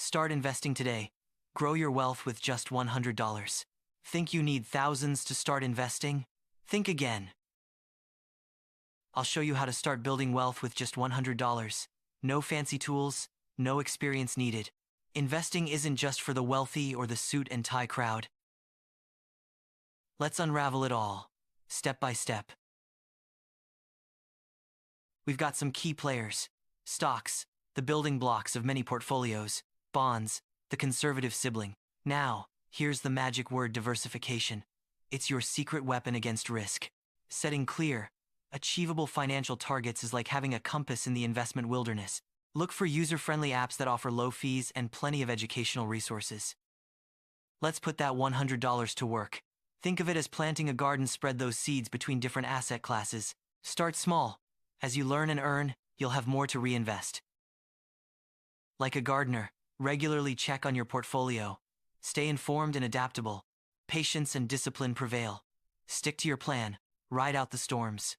Start investing today. Grow your wealth with just $100. Think you need thousands to start investing? Think again. I'll show you how to start building wealth with just $100. No fancy tools, no experience needed. Investing isn't just for the wealthy or the suit and tie crowd. Let's unravel it all, step by step. We've got some key players: stocks, the building blocks of many portfolios; bonds, the conservative sibling. Now, here's the magic word: diversification. It's your secret weapon against risk. Setting clear, achievable financial targets is like having a compass in the investment wilderness. Look for user-friendly apps that offer low fees and plenty of educational resources. Let's put that $100 to work. Think of it as planting a garden. Spread those seeds between different asset classes. Start small. As you learn and earn, you'll have more to reinvest. Like a gardener, regularly check on your portfolio. Stay informed and adaptable. Patience and discipline prevail. Stick to your plan. Ride out the storms.